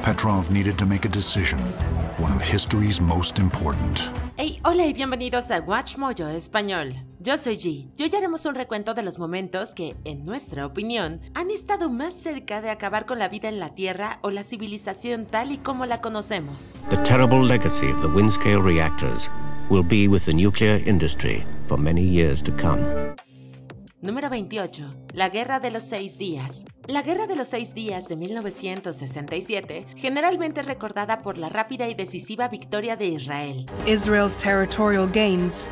Petrov needed to make a decision, one of history's most important. Hey, hola y bienvenidos a Watch Mojo Español. Yo soy G y hoy haremos un recuento de los momentos que, en nuestra opinión, han estado más cerca de acabar con la vida en la Tierra o la civilización tal y como la conocemos. The terrible legacy of the Windscale reactors will be with the nuclear industry for many years to come. Número 28. La Guerra de los 6 Días. La Guerra de los 6 Días de 1967, generalmente recordada por la rápida y decisiva victoria de Israel. Israel's territorial gains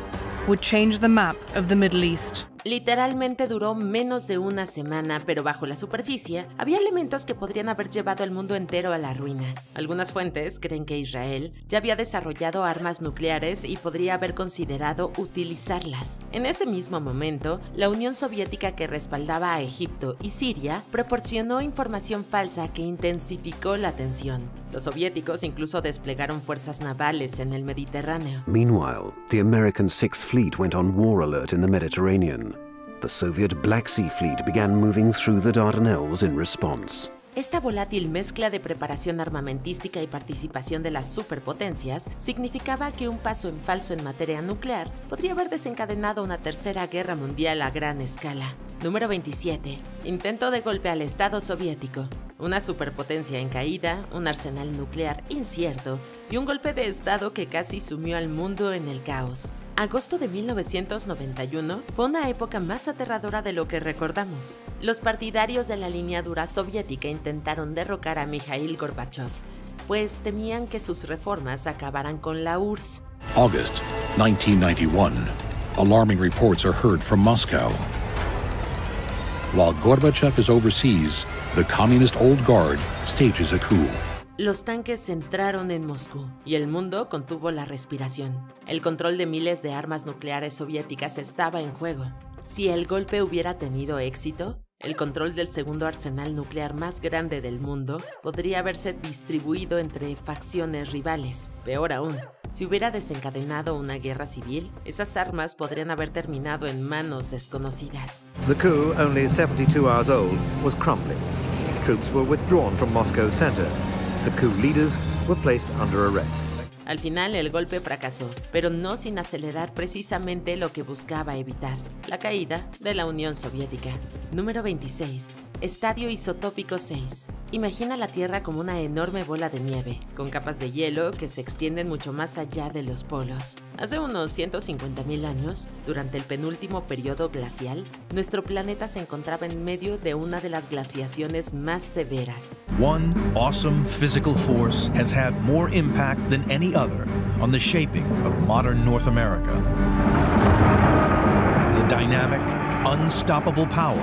would change the map of the Middle East. Literalmente duró menos de una semana, pero bajo la superficie había elementos que podrían haber llevado al mundo entero a la ruina. Algunas fuentes creen que Israel ya había desarrollado armas nucleares y podría haber considerado utilizarlas. En ese mismo momento, la Unión Soviética, que respaldaba a Egipto y Siria, proporcionó información falsa que intensificó la tensión. Los soviéticos incluso desplegaron fuerzas navales en el Mediterráneo. Meanwhile, the American Sixth Fleet went on war alert in the Mediterranean. The Soviet Black Sea Fleet began moving through the Dardanelles in response. Esta volátil mezcla de preparación armamentística y participación de las superpotencias significaba que un paso en falso en materia nuclear podría haber desencadenado una tercera guerra mundial a gran escala. Número 27. Intento de golpe al Estado soviético. Una superpotencia en caída, un arsenal nuclear incierto y un golpe de Estado que casi sumió al mundo en el caos. Agosto de 1991 fue una época más aterradora de lo que recordamos. Los partidarios de la línea dura soviética intentaron derrocar a Mikhail Gorbachev, pues temían que sus reformas acabaran con la URSS. August 1991. Alarming reports are heard from Moscow. While Gorbachev is overseas, the Communist Old Guard stages a coup. Los tanques entraron en Moscú y el mundo contuvo la respiración. El control de miles de armas nucleares soviéticas estaba en juego. Si el golpe hubiera tenido éxito, el control del segundo arsenal nuclear más grande del mundo podría haberse distribuido entre facciones rivales. Peor aún, si hubiera desencadenado una guerra civil, esas armas podrían haber terminado en manos desconocidas. The coup, only 72 hours old, was crumbling. Troops were withdrawn from Moscow's center. The coup leaders were placed under arrest. Al final el golpe fracasó, pero no sin acelerar precisamente lo que buscaba evitar, la caída de la Unión Soviética. Número 26. Estadio Isotópico 6. Imagina la Tierra como una enorme bola de nieve, con capas de hielo que se extienden mucho más allá de los polos. Hace unos 150.000 años, durante el penúltimo periodo glacial, nuestro planeta se encontraba en medio de una de las glaciaciones más severas. One awesome physical force has had more impact than any other on the shaping of modern North America. The dynamic, unstoppable power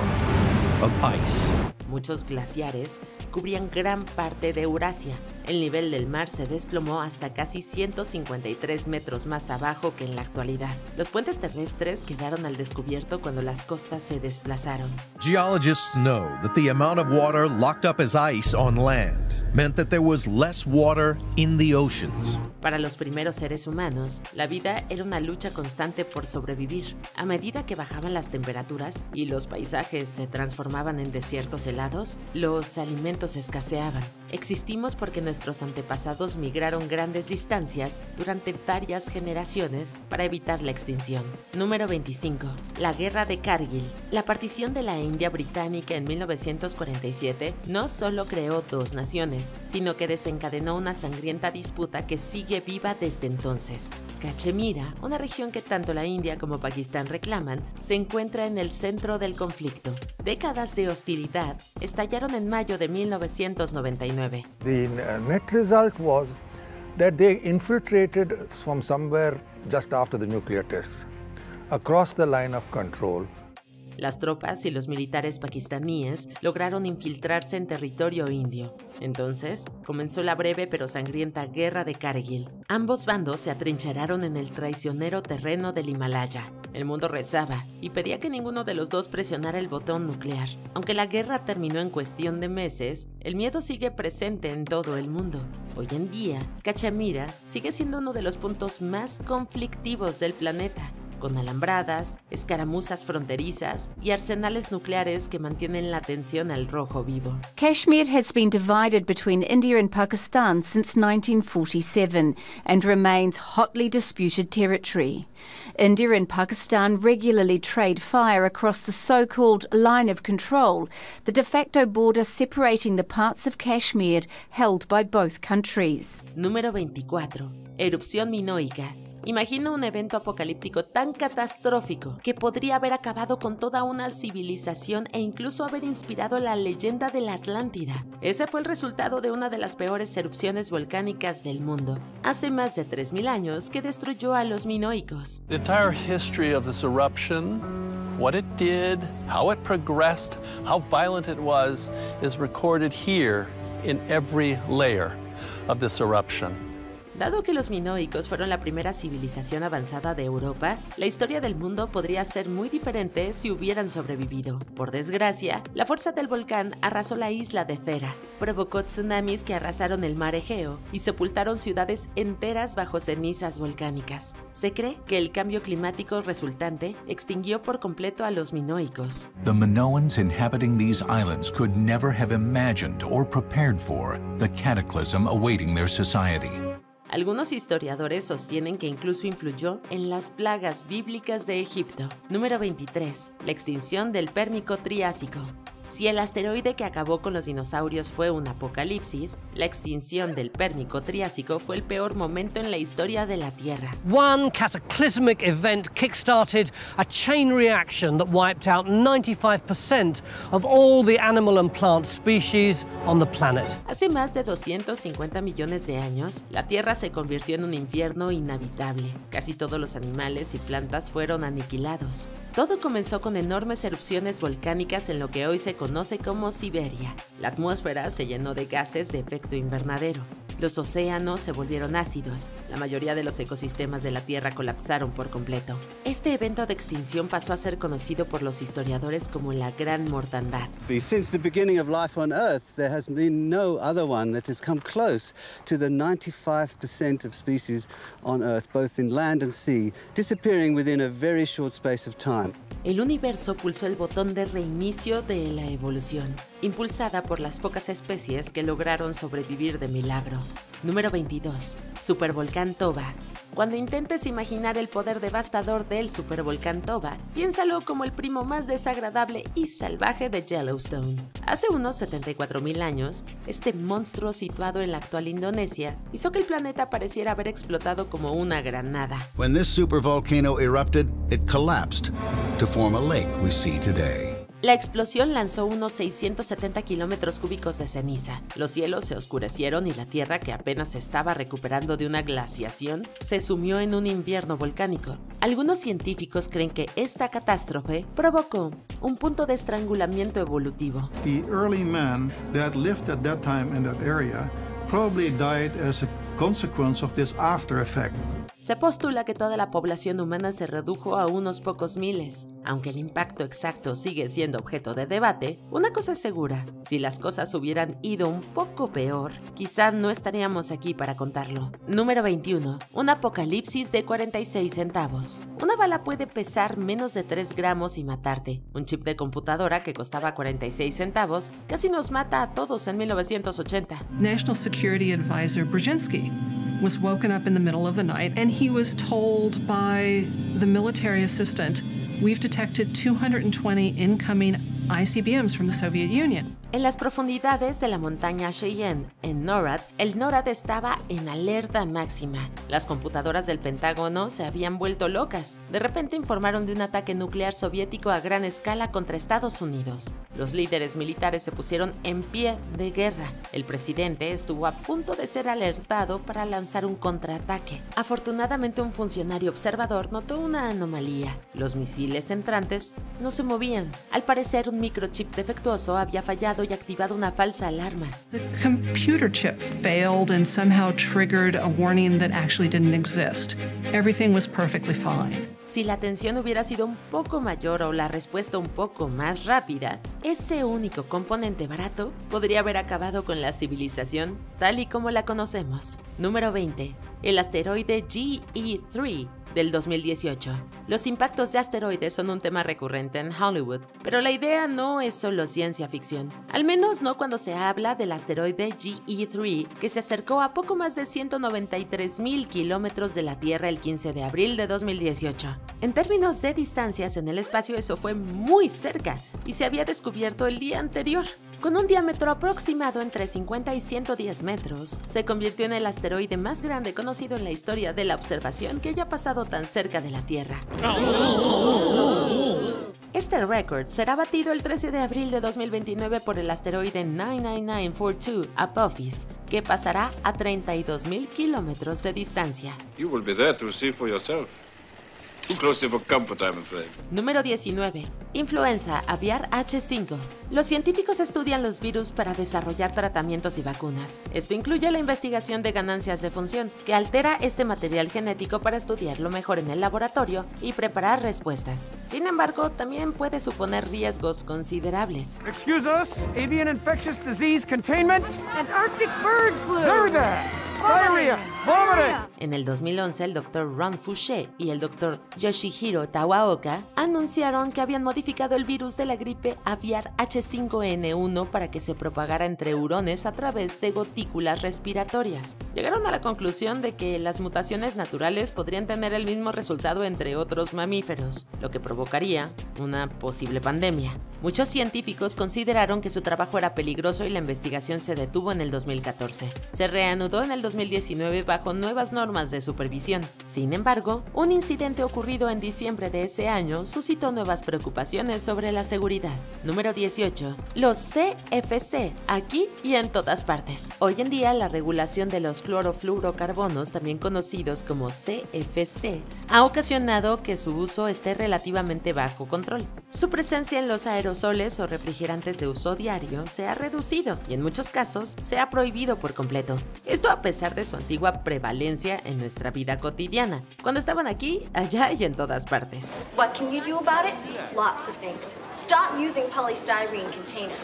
of ice. Muchos glaciares cubrían gran parte de Eurasia. El nivel del mar se desplomó hasta casi 153 metros más abajo que en la actualidad. Los puentes terrestres quedaron al descubierto cuando las costas se desplazaron. Geologists know that the amount of water locked up as ice on land meant that there was less water in the oceans. Para los primeros seres humanos, la vida era una lucha constante por sobrevivir. A medida que bajaban las temperaturas y los paisajes se transformaban en desiertos helados, los alimentos escaseaban. Existimos porque nuestros antepasados migraron grandes distancias durante varias generaciones para evitar la extinción. Número 25. La Guerra de Kargil. La partición de la India británica en 1947 no solo creó dos naciones, sino que desencadenó una sangrienta disputa que sigue viva desde entonces. Cachemira, una región que tanto la India como Pakistán reclaman, se encuentra en el centro del conflicto. Décadas de hostilidad estallaron en mayo de 1999. The net result was that they infiltrated from somewhere just after the nuclear tests across the line of control. Las tropas y los militares pakistaníes lograron infiltrarse en territorio indio. Entonces, comenzó la breve pero sangrienta Guerra de Kargil. Ambos bandos se atrincheraron en el traicionero terreno del Himalaya. El mundo rezaba y pedía que ninguno de los dos presionara el botón nuclear. Aunque la guerra terminó en cuestión de meses, el miedo sigue presente en todo el mundo. Hoy en día, Cachemira sigue siendo uno de los puntos más conflictivos del planeta, con alambradas, escaramuzas fronterizas y arsenales nucleares que mantienen la tensión al rojo vivo. Kashmir has been divided between India and Pakistan since 1947 and remains hotly disputed territory. India and Pakistan regularly trade fire across the so-called line of control, the de facto border separating the parts of Kashmir held by both countries. Número 24. Erupción minoica. Imagina un evento apocalíptico tan catastrófico que podría haber acabado con toda una civilización e incluso haber inspirado la leyenda de la Atlántida. Ese fue el resultado de una de las peores erupciones volcánicas del mundo, hace más de 3000 años, que destruyó a los minoicos. The entire history of this eruption, what it did, how it progressed, how violent it was, is recorded here in every layer of this eruption. Dado que los minoicos fueron la primera civilización avanzada de Europa, la historia del mundo podría ser muy diferente si hubieran sobrevivido. Por desgracia, la fuerza del volcán arrasó la isla de Thera, provocó tsunamis que arrasaron el mar Egeo y sepultaron ciudades enteras bajo cenizas volcánicas. Se cree que el cambio climático resultante extinguió por completo a los minoicos. The Minoans inhabiting these islands could never have imagined or prepared for the cataclysm awaiting their society. Algunos historiadores sostienen que incluso influyó en las plagas bíblicas de Egipto. Número 23. La extinción del Pérmico-Triásico. Si el asteroide que acabó con los dinosaurios fue un apocalipsis, la extinción del Pérmico-Triásico fue el peor momento en la historia de la Tierra. One cataclysmic event kickstarted a chain reaction that wiped out 95% of all the animal and plant species on the planet. Hace más de 250 millones de años, la Tierra se convirtió en un infierno inhabitable. Casi todos los animales y plantas fueron aniquilados. Todo comenzó con enormes erupciones volcánicas en lo que hoy se conoce como Siberia. La atmósfera se llenó de gases de efecto invernadero. Los océanos se volvieron ácidos. La mayoría de los ecosistemas de la Tierra colapsaron por completo. Este evento de extinción pasó a ser conocido por los historiadores como la Gran Mortandad. Since the beginning of life on Earth, there has been no other one that has come close to the 95% of species on Earth, both in land and sea, disappearing within a very short space of time. El universo pulsó el botón de reinicio de la evolución, impulsada por las pocas especies que lograron sobrevivir de milagro. Número 22. Supervolcán Toba. Cuando intentes imaginar el poder devastador del supervolcán Toba, piénsalo como el primo más desagradable y salvaje de Yellowstone. Hace unos 74.000 años, este monstruo situado en la actual Indonesia hizo que el planeta pareciera haber explotado como una granada. When this supervolcano erupted, it collapsed to form a lake we see today. La explosión lanzó unos 670 kilómetros cúbicos de ceniza. Los cielos se oscurecieron y la Tierra, que apenas se estaba recuperando de una glaciación, se sumió en un invierno volcánico. Algunos científicos creen que esta catástrofe provocó un punto de estrangulamiento evolutivo. The early man that lived at that time in that area probably died as a consequence of this after effect. Se postula que toda la población humana se redujo a unos pocos miles. Aunque el impacto exacto sigue siendo objeto de debate, una cosa es segura: si las cosas hubieran ido un poco peor, quizá no estaríamos aquí para contarlo. Número 21. Un apocalipsis de 46 centavos. Una bala puede pesar menos de 3 gramos y matarte. Un chip de computadora que costaba 46 centavos casi nos mata a todos en 1980. National Security Advisor Brzezinski was woken up in the middle of the night and he was told by the military assistant, "We've detected 220 incoming ICBMs from the Soviet Union." En las profundidades de la montaña Cheyenne, en NORAD, el NORAD estaba en alerta máxima. Las computadoras del Pentágono se habían vuelto locas. De repente informaron de un ataque nuclear soviético a gran escala contra Estados Unidos. Los líderes militares se pusieron en pie de guerra. El presidente estuvo a punto de ser alertado para lanzar un contraataque. Afortunadamente, un funcionario observador notó una anomalía. Los misiles entrantes no se movían. Al parecer, un microchip defectuoso había fallado y activado una falsa alarma. The computer chip failed and somehow triggered a warning that actually didn't exist. Everything was perfectly fine. Si la tensión hubiera sido un poco mayor o la respuesta un poco más rápida, ese único componente barato podría haber acabado con la civilización tal y como la conocemos. Número 20. El asteroide GE3 del 2018. Los impactos de asteroides son un tema recurrente en Hollywood, pero la idea no es solo ciencia ficción. Al menos no cuando se habla del asteroide GE3, que se acercó a poco más de 193.000 kilómetros de la Tierra el 15 de abril de 2018. En términos de distancias en el espacio, eso fue muy cerca y se había descubierto el día anterior. Con un diámetro aproximado entre 50 y 110 metros, se convirtió en el asteroide más grande conocido en la historia de la observación que haya pasado tan cerca de la Tierra. Este récord será batido el 13 de abril de 2029 por el asteroide 99942 Apophis, que pasará a 32.000 kilómetros de distancia. You will be there to see for yourself. Too close for comfort, I'm afraid. Número 19. Influenza aviar H5. Los científicos estudian los virus para desarrollar tratamientos y vacunas. Esto incluye la investigación de ganancias de función, que altera este material genético para estudiarlo mejor en el laboratorio y preparar respuestas. Sin embargo, también puede suponer riesgos considerables. Excuse us, avian infectious disease containment? Antarctic bird flu. Nerda. Diarrhea. Vomiting. En el 2011, el Dr. Ron Fouché y el Dr. Yoshihiro Tawaoka anunciaron que habían modificado el virus de la gripe aviar H5N1 para que se propagara entre hurones a través de gotículas respiratorias. Llegaron a la conclusión de que las mutaciones naturales podrían tener el mismo resultado entre otros mamíferos, lo que provocaría una posible pandemia. Muchos científicos consideraron que su trabajo era peligroso y la investigación se detuvo en el 2014. Se reanudó en el 2019 bajo nuevas normas de supervisión. Sin embargo, un incidente ocurrido en diciembre de ese año suscitó nuevas preocupaciones sobre la seguridad. Número 18. Los CFC, aquí y en todas partes. Hoy en día, la regulación de los clorofluorocarbonos, también conocidos como CFC, ha ocasionado que su uso esté relativamente bajo control. Su presencia en los aerosoles o refrigerantes de uso diario se ha reducido y en muchos casos se ha prohibido por completo. Esto a pesar de su antigua prevalencia en nuestra vida cotidiana, cuando estaban aquí, allá y en todas partes. What can you do about it? Lots of things. Stop using polystyrene containers.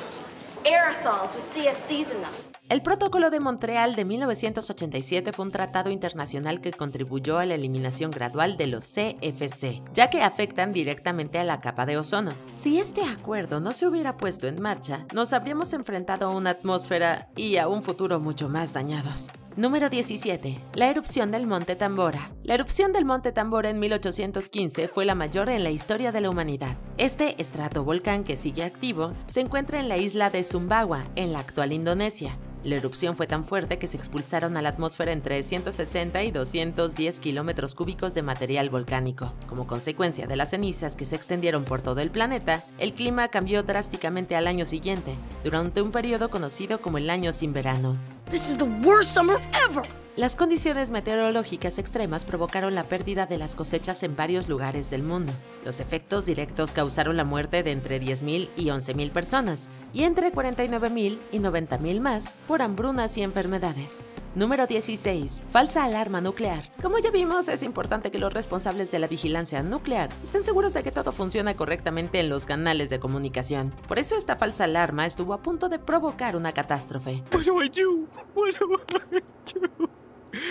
Aerosols with CFCs in them. El Protocolo de Montreal de 1987 fue un tratado internacional que contribuyó a la eliminación gradual de los CFC, ya que afectan directamente a la capa de ozono. Si este acuerdo no se hubiera puesto en marcha, nos habríamos enfrentado a una atmósfera y a un futuro mucho más dañados. Número 17. La erupción del Monte Tambora. La erupción del Monte Tambora en 1815 fue la mayor en la historia de la humanidad. Este estratovolcán, que sigue activo, se encuentra en la isla de Sumbawa, en la actual Indonesia. La erupción fue tan fuerte que se expulsaron a la atmósfera entre 160 y 210 kilómetros cúbicos de material volcánico. Como consecuencia de las cenizas que se extendieron por todo el planeta, el clima cambió drásticamente al año siguiente, durante un periodo conocido como el año sin verano. This is the worst summer ever. Las condiciones meteorológicas extremas provocaron la pérdida de las cosechas en varios lugares del mundo. Los efectos directos causaron la muerte de entre 10.000 y 11.000 personas, y entre 49.000 y 90.000 más por hambrunas y enfermedades. Número 16. Falsa alarma nuclear. Como ya vimos, es importante que los responsables de la vigilancia nuclear estén seguros de que todo funciona correctamente en los canales de comunicación. Por eso esta falsa alarma estuvo a punto de provocar una catástrofe. What do I do? What do I do?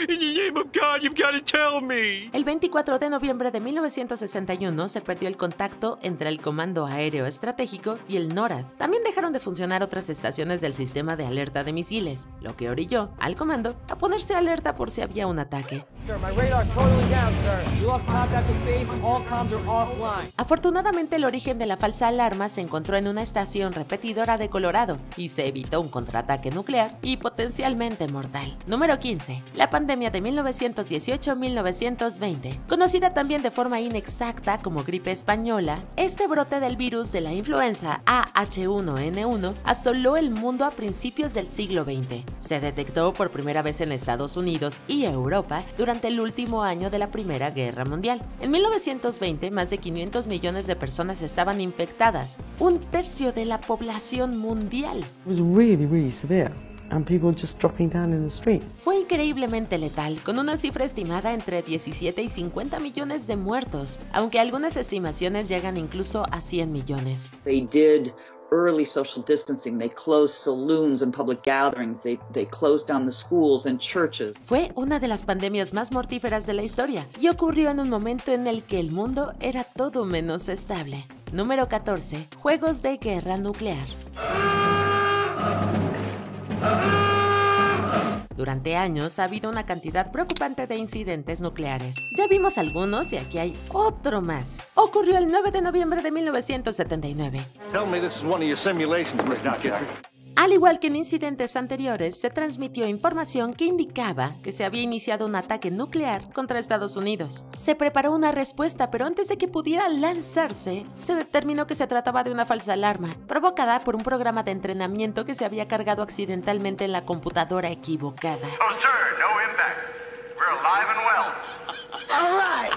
In the name of God, you've got to tell me. El 24 de noviembre de 1961 se perdió el contacto entre el Comando Aéreo Estratégico y el NORAD. También dejaron de funcionar otras estaciones del sistema de alerta de misiles, lo que orilló al comando a ponerse alerta por si había un ataque. Sir, my radar's totally down, sir. You lost contact with base and all comms are offline. Afortunadamente, el origen de la falsa alarma se encontró en una estación repetidora de Colorado y se evitó un contraataque nuclear y potencialmente mortal. Número 15. La pandemia de 1918-1920. Conocida también de forma inexacta como gripe española, este brote del virus de la influenza AH1N1 asoló el mundo a principios del siglo XX. Se detectó por primera vez en Estados Unidos y Europa durante el último año de la Primera Guerra Mundial. En 1920, más de 500 millones de personas estaban infectadas, un tercio de la población mundial. It was really severe. And people just dropping down in the streets. Fue increíblemente letal, con una cifra estimada entre 17 y 50 millones de muertos, aunque algunas estimaciones llegan incluso a 100 millones. They did early social distancing. They closed saloons and public gatherings. They closed down the schools and churches. Fue una de las pandemias más mortíferas de la historia y ocurrió en un momento en el que el mundo era todo menos estable. Número 14. Juegos de guerra nuclear. Durante años ha habido una cantidad preocupante de incidentes nucleares. Ya vimos algunos y aquí hay otro más. Ocurrió el 9 de noviembre de 1979. Tell me this is one of your simulations, Mr. McKittrick. Al igual que en incidentes anteriores, se transmitió información que indicaba que se había iniciado un ataque nuclear contra Estados Unidos. Se preparó una respuesta, pero antes de que pudiera lanzarse, se determinó que se trataba de una falsa alarma, provocada por un programa de entrenamiento que se había cargado accidentalmente en la computadora equivocada. Oh, sir, no impact. We're alive and well.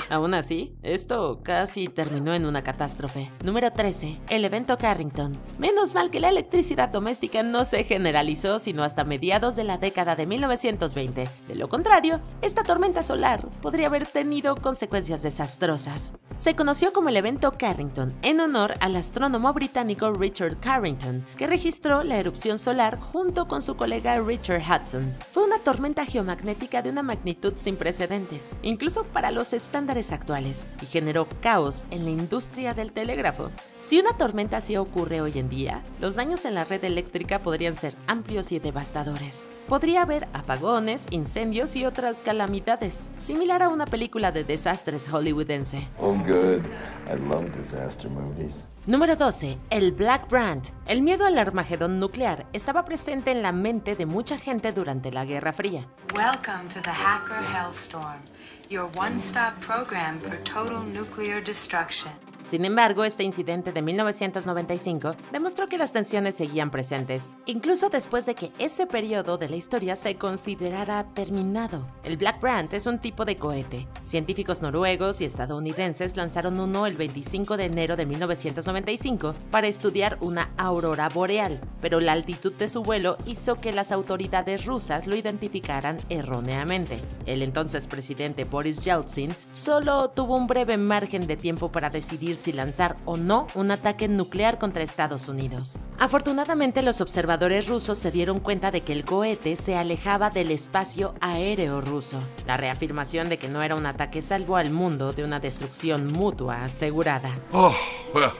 Aún así, esto casi terminó en una catástrofe. Número 13. El evento Carrington. Menos mal que la electricidad doméstica no se generalizó sino hasta mediados de la década de 1920. De lo contrario, esta tormenta solar podría haber tenido consecuencias desastrosas. Se conoció como el evento Carrington en honor al astrónomo británico Richard Carrington, que registró la erupción solar junto con su colega Richard Hudson. Fue una tormenta geomagnética de una magnitud sin precedentes, incluso para los estándares actuales, y generó caos en la industria del telégrafo. Si una tormenta así ocurre hoy en día, los daños en la red eléctrica podrían ser amplios y devastadores. Podría haber apagones, incendios y otras calamidades, similar a una película de desastres hollywoodense. Oh, good. I love disaster movies. Número 12. El Black Brant. El miedo al Armagedón nuclear estaba presente en la mente de mucha gente durante la Guerra Fría. Welcome to the Hacker Hellstorm, your one-stop program for total nuclear destruction. Sin embargo, este incidente de 1995 demostró que las tensiones seguían presentes, incluso después de que ese periodo de la historia se considerara terminado. El Black Brant es un tipo de cohete. Científicos noruegos y estadounidenses lanzaron uno el 25 de enero de 1995 para estudiar una aurora boreal, pero la altitud de su vuelo hizo que las autoridades rusas lo identificaran erróneamente. El entonces presidente Boris Yeltsin solo tuvo un breve margen de tiempo para decidir si lanzar o no un ataque nuclear contra Estados Unidos. Afortunadamente, los observadores rusos se dieron cuenta de que el cohete se alejaba del espacio aéreo ruso. La reafirmación de que no era un ataque salvó al mundo de una destrucción mutua asegurada. Oh, well,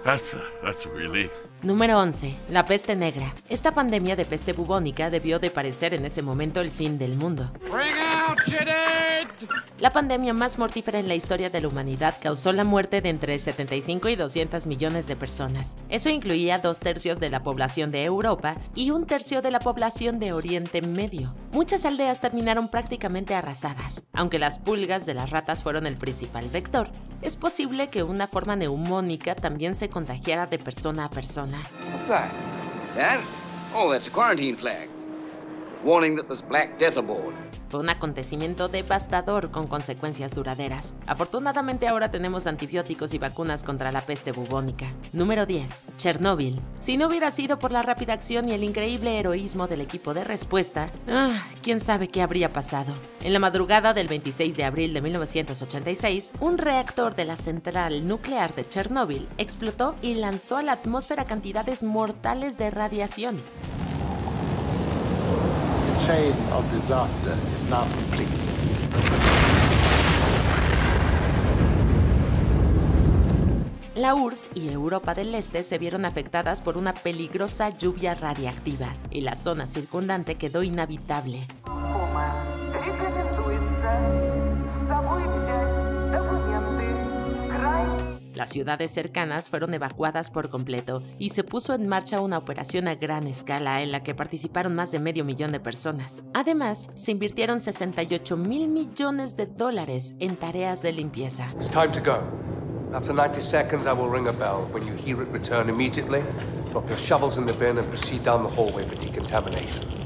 that's a relief. Número 11. La peste negra. Esta pandemia de peste bubónica debió de parecer en ese momento el fin del mundo. La pandemia más mortífera en la historia de la humanidad causó la muerte de entre 75 y 200 millones de personas. Eso incluía 2/3 de la población de Europa y 1/3 de la población de Oriente Medio. Muchas aldeas terminaron prácticamente arrasadas. Aunque las pulgas de las ratas fueron el principal vector, es posible que una forma neumónica también se contagiara de persona a persona. What's that? That? Oh, that's a quarantine flag. Warning that there's Black Death aboard. Fue un acontecimiento devastador con consecuencias duraderas. Afortunadamente ahora tenemos antibióticos y vacunas contra la peste bubónica. Número 10. Chernóbil. Si no hubiera sido por la rápida acción y el increíble heroísmo del equipo de respuesta, quién sabe qué habría pasado. En la madrugada del 26 de abril de 1986, un reactor de la central nuclear de Chernóbil explotó y lanzó a la atmósfera cantidades mortales de radiación. The chain of disaster is now complete. La URSS y Europa del Este se vieron afectadas por una peligrosa lluvia radiactiva y la zona circundante quedó inhabitable. Las ciudades cercanas fueron evacuadas por completo y se puso en marcha una operación a gran escala en la que participaron más de medio millón de personas. Además, se invirtieron $68,000 millones en tareas de limpieza. It's time to go. After 90 seconds, I will ring a bell. When you hear it, return immediately. Drop your shovels in the bin and proceed down the hallway for decontamination.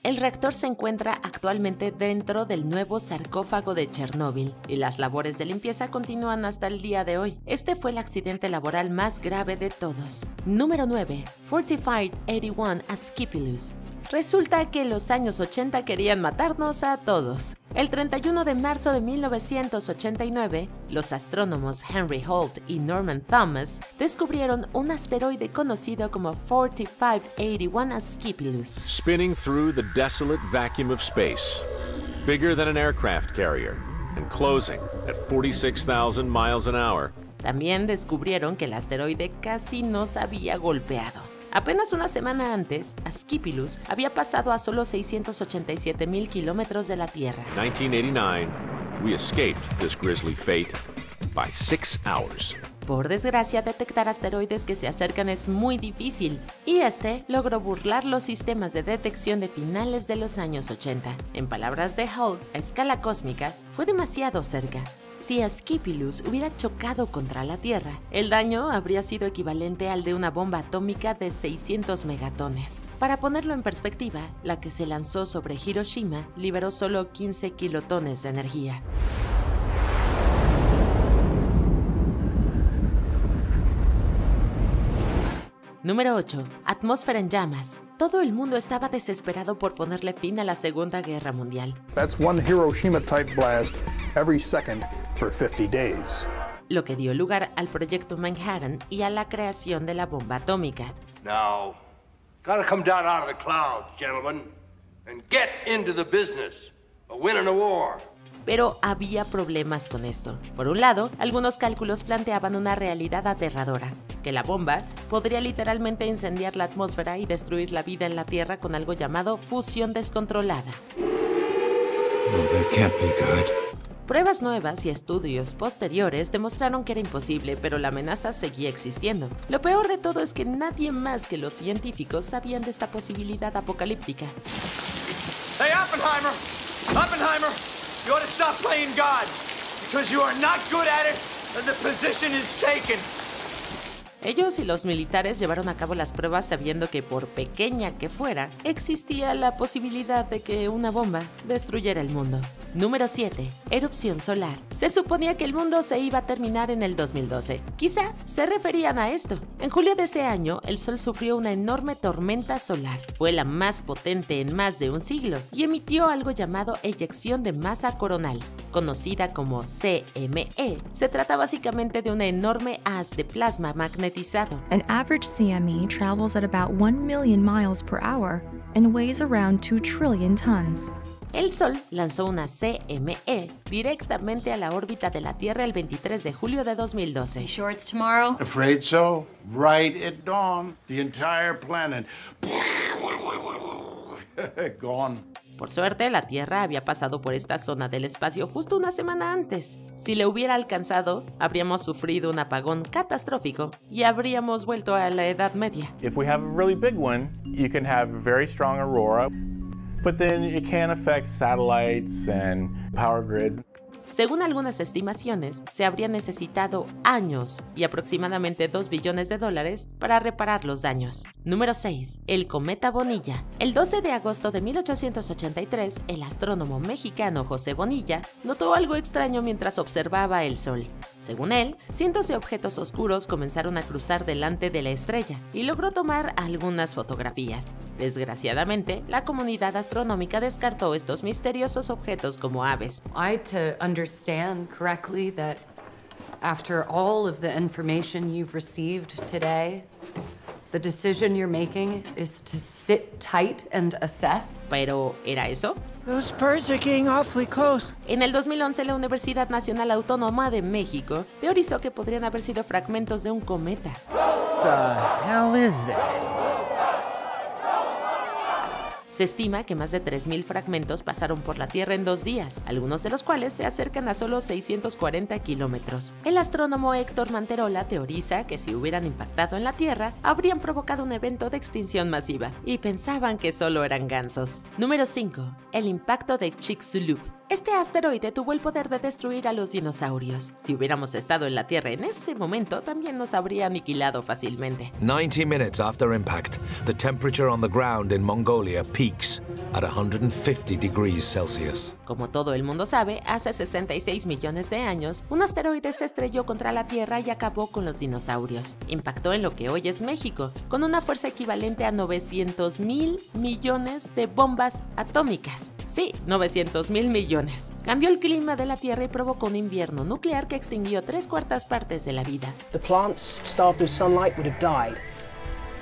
El reactor se encuentra actualmente dentro del nuevo sarcófago de Chernóbil y las labores de limpieza continúan hasta el día de hoy. Este fue el accidente laboral más grave de todos. Número 9. Fortified 81 Asclepius. Resulta que los años 80 querían matarnos a todos. El 31 de marzo de 1989, los astrónomos Henry Holt y Norman Thomas descubrieron un asteroide conocido como 4581 Asclepius. Spinning through the desolate vacuum of space, bigger than an aircraft carrier, and closing at 46,000 miles an hour. También descubrieron que el asteroide casi nos había golpeado. Apenas una semana antes, Asclepius había pasado a solo 687,000 kilómetros de la Tierra. 1989, we escaped this grisly fate by 6 hours. Por desgracia, detectar asteroides que se acercan es muy difícil, y este logró burlar los sistemas de detección de finales de los años 80. En palabras de Holt, a escala cósmica, fue demasiado cerca. Si Asclepius hubiera chocado contra la Tierra, el daño habría sido equivalente al de una bomba atómica de 600 megatones. Para ponerlo en perspectiva, la que se lanzó sobre Hiroshima liberó solo 15 kilotones de energía. Número 8. Atmósfera en llamas. Todo el mundo estaba desesperado por ponerle fin a la Segunda Guerra Mundial. That's one Hiroshima-type blast every second for 50 days. Lo que dio lugar al proyecto Manhattan y a la creación de la bomba atómica. Now, gotta come down out of the clouds, gentlemen, and get into the business of winning a war. Pero había problemas con esto. Por un lado, algunos cálculos planteaban una realidad aterradora, que la bomba podría literalmente incendiar la atmósfera y destruir la vida en la Tierra con algo llamado fusión descontrolada. Pruebas nuevas y estudios posteriores demostraron que era imposible, pero la amenaza seguía existiendo. Lo peor de todo es que nadie más que los científicos sabían de esta posibilidad apocalíptica. Hey, Oppenheimer! Oppenheimer! You ought to stop playing God, because you are not good at it, and the position is taken. Ellos y los militares llevaron a cabo las pruebas sabiendo que, por pequeña que fuera, existía la posibilidad de que una bomba destruyera el mundo. Número 7. Erupción solar. Se suponía que el mundo se iba a terminar en el 2012. Quizá se referían a esto. En julio de ese año, el Sol sufrió una enorme tormenta solar. Fue la más potente en más de un siglo y emitió algo llamado eyección de masa coronal, conocida como CME. Se trata básicamente de una enorme haz de plasma magnetizado. An average CME travels at about 1 million miles per hour and weighs around 2 trillion tons. El Sol lanzó una CME directamente a la órbita de la Tierra el 23 de julio de 2012. Sure it's tomorrow? Afraid so. Right at dawn, the entire planet gone. Por suerte, la Tierra había pasado por esta zona del espacio justo una semana antes. Si le hubiera alcanzado, habríamos sufrido un apagón catastrófico y habríamos vuelto a la Edad Media. If we have a really big one, you can have very strong aurora, but then it can affect satellites and power grids. Según algunas estimaciones, se habría necesitado años y aproximadamente $2 billones para reparar los daños. Número 6. El cometa Bonilla. El 12 de agosto de 1883, el astrónomo mexicano José Bonilla notó algo extraño mientras observaba el Sol. Según él, cientos de objetos oscuros comenzaron a cruzar delante de la estrella y logró tomar algunas fotografías. Desgraciadamente, la comunidad astronómica descartó estos misteriosos objetos como aves. Understand correctly that after all of the information you've received today, the decision you're making is to sit tight and assess? ¿Pero era eso? Those birds are getting awfully close. En el 2011, la Universidad Nacional Autónoma de México teorizó que podrían haber sido fragmentos de un cometa. What the hell is that? Se estima que más de 3,000 fragmentos pasaron por la Tierra en 2 días, algunos de los cuales se acercan a solo 640 kilómetros. El astrónomo Héctor Manterola teoriza que si hubieran impactado en la Tierra, habrían provocado un evento de extinción masiva, y pensaban que solo eran gansos. Número 5. El impacto de Chicxulub. Este asteroide tuvo el poder de destruir a los dinosaurios. Si hubiéramos estado en la Tierra en ese momento, también nos habría aniquilado fácilmente. 90 minutes after impact, the temperature on the ground in Mongolia peaks at 150 degrees Celsius. Como todo el mundo sabe, hace 66 millones de años, un asteroide se estrelló contra la Tierra y acabó con los dinosaurios. Impactó en lo que hoy es México, con una fuerza equivalente a 900.000 millones de bombas atómicas. Sí, 900.000 millones. Cambió el clima de la Tierra y provocó un invierno nuclear que extinguió 3/4 partes de la vida. The plants, starved of sunlight, would have died.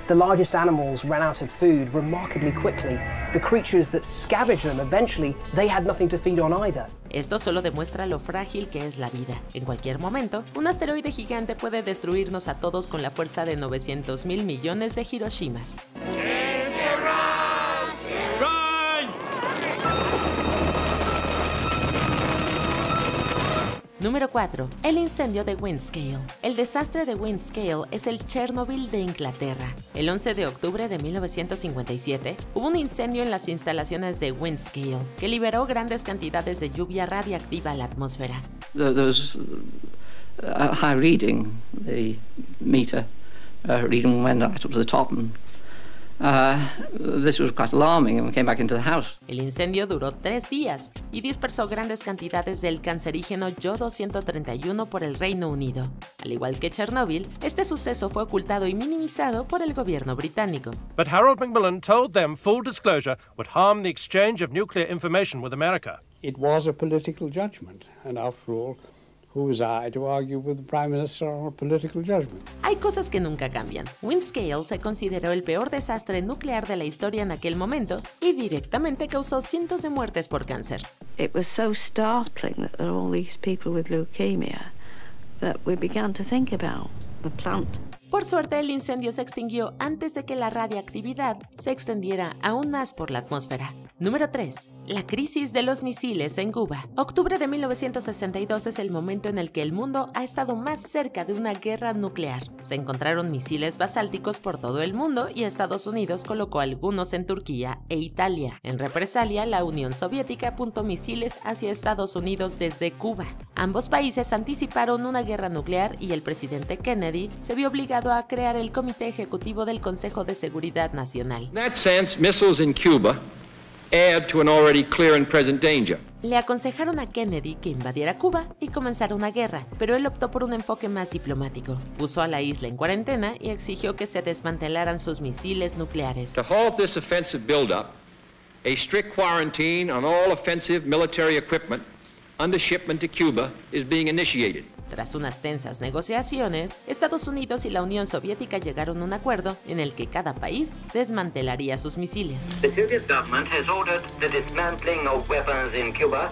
The largest animals ran out of food remarkably quickly. The creatures that scavenged them, eventually, they had nothing to feed on either. Esto solo demuestra lo frágil que es la vida. En cualquier momento, un asteroide gigante puede destruirnos a todos con la fuerza de 900.000 millones de Hiroshimas. Número 4. El incendio de Windscale. El desastre de Windscale es el Chernobyl de Inglaterra. El 11 de octubre de 1957 hubo un incendio en las instalaciones de Windscale que liberó grandes cantidades de lluvia radiactiva a la atmósfera. There was a high reading, the meter reading went right up to the top, and this was quite alarming, and we came back into the house. El incendio duró 3 días y dispersó grandes cantidades del cancerígeno yodo 131 por el Reino Unido. Al igual que Chernobyl, este suceso fue ocultado y minimizado por el gobierno británico. But Harold Macmillan told them full disclosure would harm the exchange of nuclear information with America. It was a political judgment, and after all, who was I to argue with the Prime Minister on a political judgment? Hay cosas que nunca cambian. Windscale se consideró el peor desastre nuclear de la historia en aquel momento y directamente causó cientos de muertes por cáncer. It was so startling that there are all these people with leukemia that we began to think about the plant. Por suerte, el incendio se extinguió antes de que la radiactividad se extendiera aún más por la atmósfera. Número 3. La crisis de los misiles en Cuba. Octubre de 1962 es el momento en el que el mundo ha estado más cerca de una guerra nuclear. Se encontraron misiles basálticos por todo el mundo y Estados Unidos colocó algunos en Turquía e Italia. En represalia, la Unión Soviética apuntó misiles hacia Estados Unidos desde Cuba. Ambos países anticiparon una guerra nuclear y el presidente Kennedy se vio obligado a crear el Comité Ejecutivo del Consejo de Seguridad Nacional. In that sense, missiles in Cuba add to an already clear and present danger. Le aconsejaron a Kennedy que invadiera Cuba y comenzara una guerra, pero él optó por un enfoque más diplomático. Puso a la isla en cuarentena y exigió que se desmantelaran sus misiles nucleares. To halt this offensive buildup, a strict quarantine on all offensive military equipment under shipment to Cuba is being initiated. Tras unas tensas negociaciones, Estados Unidos y la Unión Soviética llegaron a un acuerdo en el que cada país desmantelaría sus misiles. The Soviet government has ordered the dismantling of weapons in Cuba,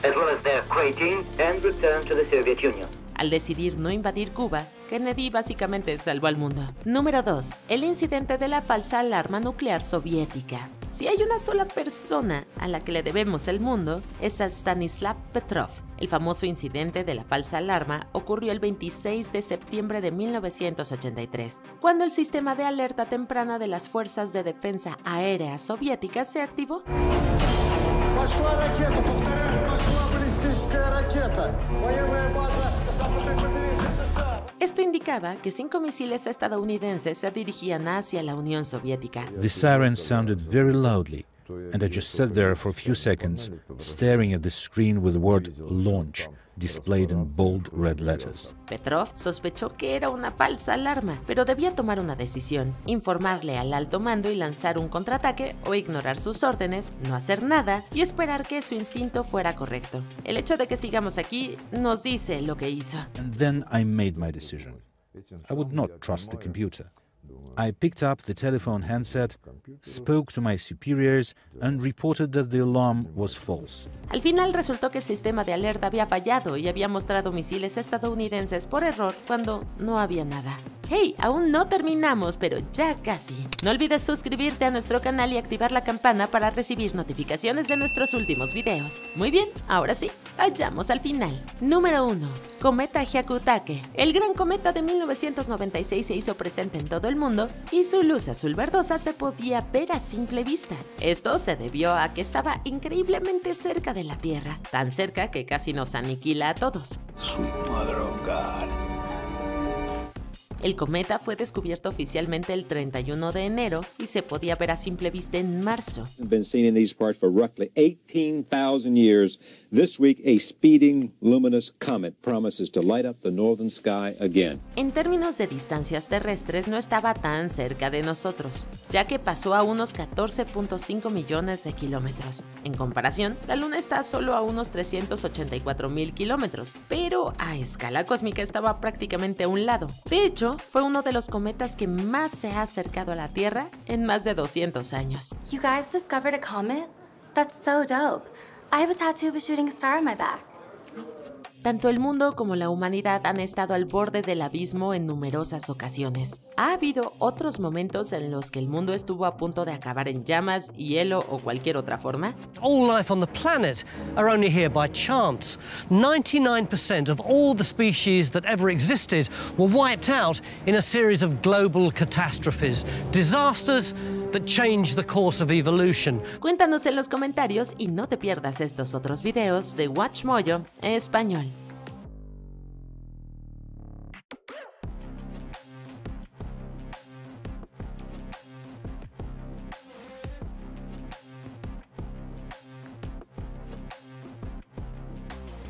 as well as their crating and return to the Soviet Union. Al decidir no invadir Cuba, Kennedy básicamente salvó al mundo. Número 2. El incidente de la falsa alarma nuclear soviética. Si hay una sola persona a la que le debemos el mundo, es a Stanislav Petrov. El famoso incidente de la falsa alarma ocurrió el 26 de septiembre de 1983, cuando el sistema de alerta temprana de las Fuerzas de Defensa Aérea Soviéticas se activó. Пошла ракета, повторяю, пошла баллистическая ракета. Военная база западной побережья США. Esto indicaba que 5 misiles estadounidenses se dirigían hacia la Unión Soviética. The siren sounded very loudly, and I just sat there for a few seconds, staring at the screen with the word "launch" displayed in bold red letters. Petrov sospechó que era una falsa alarma, pero debía tomar una decisión: informarle al alto mando y lanzar un contraataque, o ignorar sus órdenes, no hacer nada y esperar que su instinto fuera correcto. El hecho de que sigamos aquí nos dice lo que hizo. And then I made my decision. I would not trust the computer. I picked up the telephone handset, spoke to my superiors, and reported that the alarm was false. Al final resultó que el sistema de alerta había fallado y había mostrado misiles estadounidenses por error cuando no había nada. Hey, aún no terminamos, pero ya casi. No olvides suscribirte a nuestro canal y activar la campana para recibir notificaciones de nuestros últimos videos. Muy bien, ahora sí, vayamos al final. Número 1. Cometa Hyakutake. El gran cometa de 1996 se hizo presente en todo el mundo y su luz azul verdosa se podía ver a simple vista. Esto se debió a que estaba increíblemente cerca de la Tierra, tan cerca que casi nos aniquila a todos. Sweet mother of God. El cometa fue descubierto oficialmente el 31 de enero y se podía ver a simple vista en marzo. Been seen in these parts for roughly 18,000 years. This week, a speeding, luminous comet promises to light up the northern sky again. En términos de distancias terrestres, no estaba tan cerca de nosotros, ya que pasó a unos 14.5 millones de kilómetros. En comparación, la Luna está solo a unos 384,000 kilómetros, pero a escala cósmica estaba prácticamente a un lado. De hecho, fue uno de los cometas que más se ha acercado a la Tierra en más de 200 años. You guys discovered a comet? That's so dope. I have a tattoo of a shooting star on my back. Tanto el mundo como la humanidad han estado al borde del abismo en numerosas ocasiones. Ha habido otros momentos en los que el mundo estuvo a punto de acabar en llamas, hielo o cualquier otra forma. All life on the planet are only here by chance. 99% of all the species that ever existed were wiped out in a series of global catastrophes, disasters that changed the course of evolution. Cuéntanos en los comentarios y no te pierdas estos otros videos de WatchMojo Español.